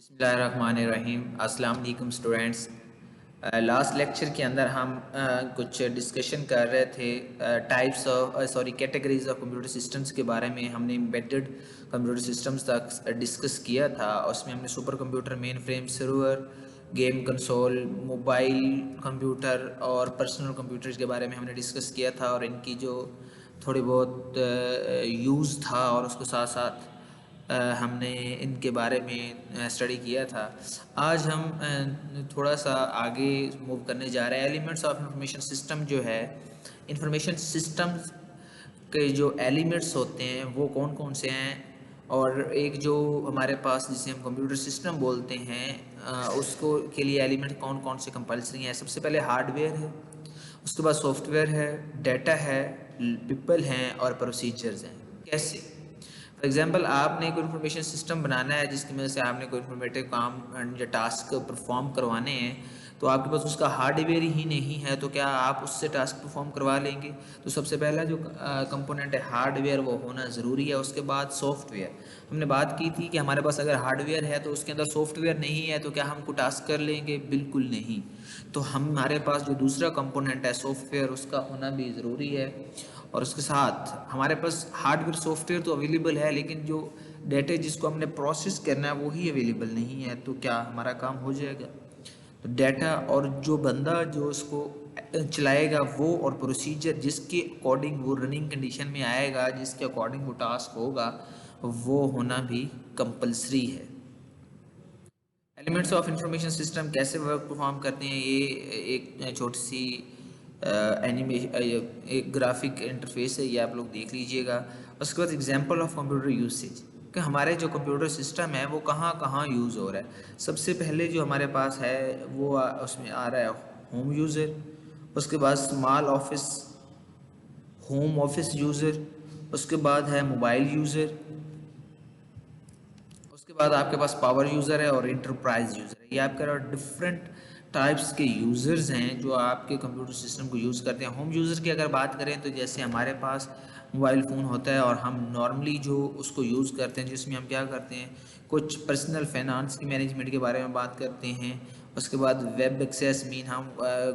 बिस्मिल्लाहिर्रहमानिर्रहीम। अस्सलाम वालेकुम स्टूडेंट्स। लास्ट लेक्चर के अंदर हम कुछ डिस्कशन कर रहे थे types of categories of computer systems के बारे में। हमने एम्बेडेड कंप्यूटर सिस्टम्स तक डिस्कस किया था। उसमें हमने super computer, main frame server, game console, mobile computer और पर्सनल कंप्यूटर्स के बारे में हमने डिस्कस किया था और इनकी जो थोड़ी बहुत यूज़ था और उसके साथ साथ हमने इनके बारे में स्टडी किया था। आज हम थोड़ा सा आगे मूव करने जा रहे हैं। एलिमेंट्स ऑफ इंफॉर्मेशन सिस्टम जो है, इंफॉर्मेशन सिस्टम्स के जो एलिमेंट्स होते हैं वो कौन कौन से हैं, और एक जो हमारे पास जिसे हम कंप्यूटर सिस्टम बोलते हैं उसको के लिए एलिमेंट कौन कौन से कंपल्सरी हैं। सबसे पहले हार्डवेयर है, उसके बाद सॉफ्टवेयर है, डाटा है, पीपल हैं और प्रोसीजर्स हैं। कैसे? फॉर एग्जांपल आपने कोई इन्फॉर्मेशन सिस्टम बनाना है जिसकी वजह से आपने कोई इन्फॉर्मेटिव काम या टास्क परफॉर्म करवाने हैं, तो आपके पास उसका हार्डवेयर ही नहीं है तो क्या आप उससे टास्क परफॉर्म करवा लेंगे? तो सबसे पहला जो कंपोनेंट है हार्डवेयर वो होना ज़रूरी है। उसके बाद सॉफ्टवेयर। हमने बात की थी कि हमारे पास अगर हार्डवेयर है तो उसके अंदर सॉफ्टवेयर नहीं है तो क्या हम को टास्क कर लेंगे? बिल्कुल नहीं। तो हमारे पास जो दूसरा कंपोनेंट है सॉफ्टवेयर, उसका होना भी ज़रूरी है। और उसके साथ हमारे पास हार्डवेयर सॉफ्टवेयर तो अवेलेबल है, लेकिन जो डेटा जिसको हमने प्रोसेस करना है वही अवेलेबल नहीं है, तो क्या हमारा काम हो जाएगा? तो डेटा और जो बंदा जो उसको चलाएगा वो, और प्रोसीजर जिसके अकॉर्डिंग वो रनिंग कंडीशन में आएगा, जिसके अकॉर्डिंग वो टास्क होगा, वो होना भी कंपलसरी है। एलिमेंट्स ऑफ इंफॉर्मेशन सिस्टम कैसे वर्क परफॉर्म करते हैं, ये एक छोटी सी एक ग्राफिक इंटरफेस है, ये आप लोग देख लीजिएगा। उसके बाद एग्जांपल ऑफ कंप्यूटर यूसेज कि हमारे जो कंप्यूटर सिस्टम है वो कहाँ कहाँ यूज़ हो रहा है। सबसे पहले जो हमारे पास है वो उसमें आ रहा है होम यूज़र, उसके बाद small office home office user, उसके बाद है मोबाइल यूज़र, उसके बाद आपके पास पावर यूज़र है और इंटरप्राइज यूज़र है। ये आपके डिफरेंट टाइप्स के यूज़र्स हैं जो आपके कंप्यूटर सिस्टम को यूज़ करते हैं। होम यूज़र की अगर बात करें तो जैसे हमारे पास मोबाइल फ़ोन होता है और हम नॉर्मली जो उसको यूज़ करते हैं, जिसमें हम क्या करते हैं, कुछ पर्सनल फाइनेंस की मैनेजमेंट के बारे में बात करते हैं। उसके बाद वेब एक्सेस मीन हम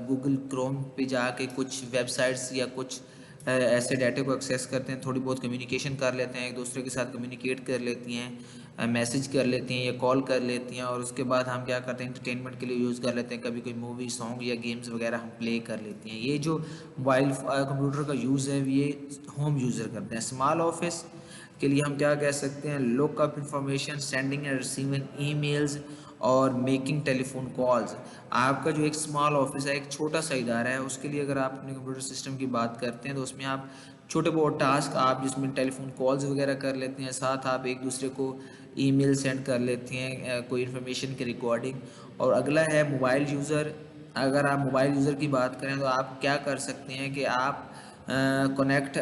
गूगल क्रोम पे जाके कुछ वेबसाइट्स या कुछ ऐसे डाटे को एक्सेस करते हैं, थोड़ी बहुत कम्युनिकेशन कर लेते हैं, एक दूसरे के साथ कम्युनिकेट कर लेती हैं, मैसेज कर लेती हैं या कॉल कर लेती हैं। और उसके बाद हम क्या करते हैं, एंटरटेनमेंट के लिए यूज़ कर लेते हैं, कभी कोई मूवी, सॉन्ग या गेम्स वगैरह हम प्ले कर लेती हैं। ये जो मोबाइल कंप्यूटर का यूज़ है ये होम यूज़र करते हैं। स्मॉल ऑफिस के लिए हम क्या कह सकते हैं, lookup information, sending end receiving emails और मेकिंग टेलीफोन कॉल्स। आपका जो एक स्मॉल ऑफिस है, एक छोटा सा इदारा है, उसके लिए अगर आप अपने कंप्यूटर सिस्टम की बात करते हैं तो उसमें आप छोटे बहुत टास्क आप जिसमें टेलीफोन कॉल्स वगैरह कर लेते हैं, साथ आप एक दूसरे को ईमेल सेंड कर लेते हैं कोई इन्फॉर्मेशन की रिकॉर्डिंग। और अगला है मोबाइल यूज़र। अगर आप मोबाइल यूज़र की बात करें तो आप क्या कर सकते हैं कि आप connect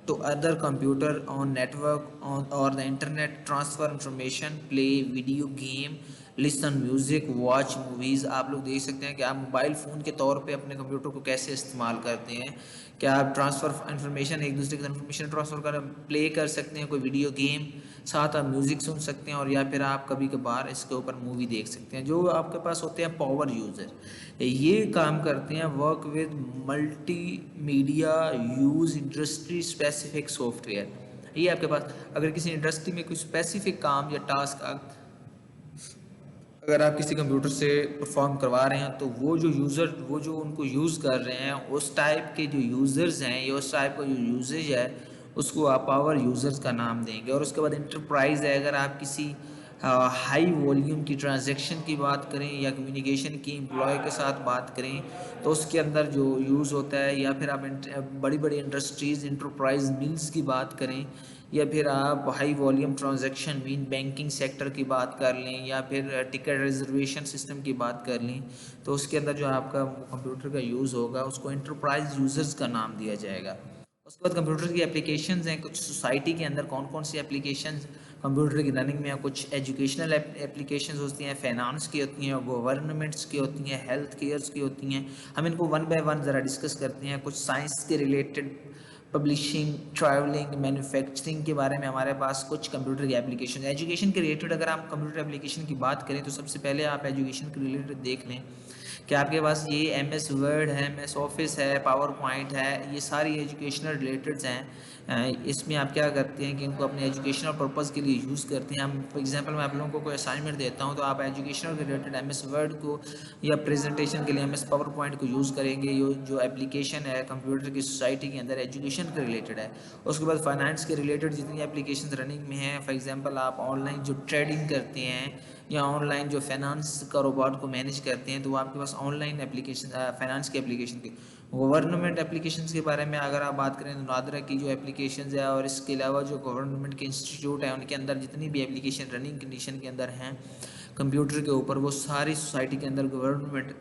to other computer on network on or the internet, transfer information, play video game, listen music, watch movies. आप लोग देख सकते हैं कि आप मोबाइल फ़ोन के तौर पे अपने कंप्यूटर को कैसे इस्तेमाल करते हैं। क्या आप ट्रांसफ़र इन्फॉर्मेशन, एक दूसरे के साथ इन्फॉर्मेशन ट्रांसफ़र कर प्ले कर सकते हैं, कोई वीडियो गेम, साथ आप म्यूज़िक सुन सकते हैं, और या फिर आप कभी कभार इसके ऊपर मूवी देख सकते हैं। जो आपके पास होते हैं पावर यूज़र, ये काम करते हैं work with multi media use industry specific software. ये आपके पास अगर किसी इंडस्ट्री में कोई स्पेसिफिक काम या टास्क अगर आप किसी कंप्यूटर से परफॉर्म करवा रहे हैं, तो वो जो यूज़र, वो जो उनको यूज़ कर रहे हैं, उस टाइप के जो यूज़र्स हैं या उस टाइप का जो यूजेज है, उसको आप पावर यूज़र्स का नाम देंगे। और उसके बाद इंटरप्राइज है। अगर आप किसी हाई वॉल्यूम की ट्रांजैक्शन की बात करें या कम्युनिकेशन की एम्प्लॉय के साथ बात करें, तो उसके अंदर जो यूज़ होता है, या फिर आप बड़ी बड़ी इंडस्ट्रीज़, इंटरप्राइज मिल्स की बात करें, या फिर आप high volume transaction mean banking sector की बात कर लें, या फिर टिकट रिजर्वेशन सिस्टम की बात कर लें, तो उसके अंदर जो आपका कंप्यूटर का यूज़ होगा उसको इंटरप्राइज यूज़र्स का नाम दिया जाएगा। उसके बाद कंप्यूटर की एप्लीकेशंस हैं। कुछ सोसाइटी के अंदर कौन कौन सी एप्लीकेशंस कंप्यूटर की रनिंग में है। कुछ एजुकेशनल एप्लीकेशंस होती हैं, फाइनेंस की होती हैं, गवर्नमेंट्स की होती हैं, हेल्थ केयर्स की होती हैं। हम इनको वन बाय वन ज़रा डिस्कस करते हैं। कुछ साइंस के रिलेटेड पब्लिशिंग, ट्रैवलिंग, मैन्युफैक्चरिंग के बारे में हमारे पास कुछ कंप्यूटर की एप्लीकेशन है। एजुकेशन के रिलेटेड अगर हम कंप्यूटर एप्लीकेशन की बात करें तो सबसे पहले आप एजुकेशन के रिलेटेड देख लें कि आपके पास ये एमएस वर्ड है, एमएस ऑफिस है, पावर पॉइंट है, ये सारी एजुकेशनल रिलेटेड्स हैं। इसमें आप क्या करते हैं कि इनको अपने एजुकेशनल पर्पज़ के लिए यूज़ करते हैं। हम फॉर एग्जांपल मैं आप लोगों को कोई असाइनमेंट देता हूं तो आप एजुकेशनल रिलेटेड एमएस वर्ड को या प्रेजेंटेशन के लिए एमएस पावर पॉइंट को यूज़ करेंगे। ये जो एप्लीकेशन है कंप्यूटर की सोसाइटी के अंदर एजुकेशन के रिलेटेड है। उसके बाद फाइनेंस के रिलेटेड जितनी एप्लीकेशन रनिंग में हैं, फॉर एग्जांपल आप ऑनलाइन जो ट्रेडिंग करते हैं या ऑनलाइन जो फाइनेंस कारोबार को मैनेज करते हैं तो वो आपके पास ऑनलाइन एप्लीकेशन फाइनेंस की एप्लीकेशन की। गवर्नमेंट एप्लीकेशंस के बारे में अगर आप बात करें तो नादरा की जो एप्लीकेशंस है और इसके अलावा जो गवर्नमेंट के इंस्टीट्यूट हैं उनके अंदर जितनी भी एप्लीकेशन रनिंग कंडीशन के अंदर हैं कंप्यूटर के ऊपर, वो सारी सोसाइटी के अंदर गवर्नमेंट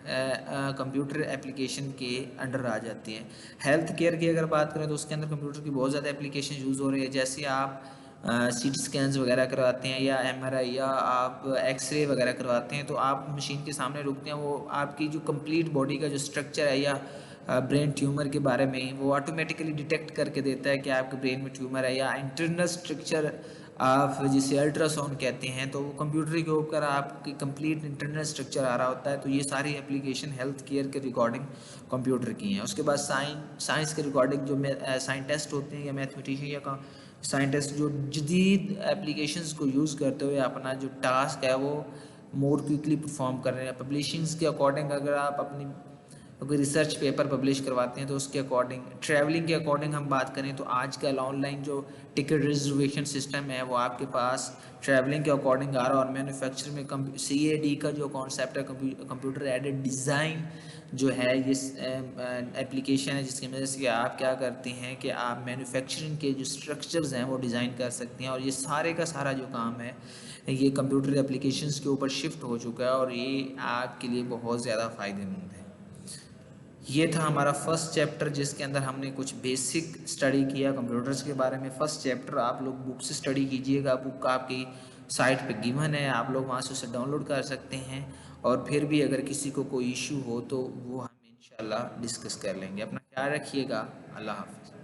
कंप्यूटर एप्लीकेशन के अंडर आ जाती हैं। हेल्थ केयर की अगर बात करें तो उसके अंदर कंप्यूटर की बहुत ज़्यादा एप्लीकेशन यूज़ हो रही है। जैसे आप सीटी स्कैन्स वगैरह करवाते हैं या एमआरआई या आप एक्सरे वगैरह करवाते हैं तो आप मशीन के सामने रुकते हैं, वो आपकी जो कंप्लीट बॉडी का जो स्ट्रक्चर है या ब्रेन ट्यूमर के बारे में वो ऑटोमेटिकली डिटेक्ट करके देता है कि आपके ब्रेन में ट्यूमर है, या इंटरनल स्ट्रक्चर आप जिसे अल्ट्रासाउंड कहते हैं तो वो कंप्यूटर के ऊपर आपकी कंप्लीट इंटरनल स्ट्रक्चर आ रहा होता है। तो ये सारी एप्लीकेशन हेल्थ केयर के रिकॉर्डिंग कंप्यूटर की हैं। उसके बाद साइंस के रिकॉर्डिंग जो साइंटिस्ट होते हैं या मैथमेटिशियन या साइंटिस्ट जो जदीद एप्लीकेशंस को यूज़ करते हुए अपना जो टास्क है वो मोर क्विकली परफॉर्म कर रहे हैं। पब्लिशिंग्स के अकॉर्डिंग अगर आप अपनी कोई रिसर्च पेपर पब्लिश करवाते हैं तो उसके अकॉर्डिंग, ट्रैवलिंग के अकॉर्डिंग हम बात करें तो आजकल ऑनलाइन जो टिकट रिजर्वेशन सिस्टम है वो आपके पास ट्रैवलिंग के अकॉर्डिंग आ रहा है। और मैन्युफैक्चर में CAD का जो कॉन्सेप्ट है कंप्यूटर एडेड डिज़ाइन जो है ये एप्लीकेशन है जिसकी वजह से आप क्या करते हैं कि आप मैन्युफैक्चरिंग के जो स्ट्रक्चर्स हैं वो डिज़ाइन कर सकते हैं। और ये सारे का सारा जो काम है ये कंप्यूटर एप्लीकेशंस के ऊपर शिफ्ट हो चुका है और ये आपके लिए बहुत ज़्यादा फ़ायदेमंद है। ये था हमारा फर्स्ट चैप्टर जिसके अंदर हमने कुछ बेसिक स्टडी किया कंप्यूटर्स के बारे में। फर्स्ट चैप्टर आप लोग बुक से स्टडी कीजिएगा, बुक आपकी साइट पे गिवन है, आप लोग वहाँ से उसे डाउनलोड कर सकते हैं। और फिर भी अगर किसी को कोई इशू हो तो वो हम इंशाल्लाह डिस्कस कर लेंगे। अपना ख्याल रखिएगा। अल्लाह हाफ़िज़।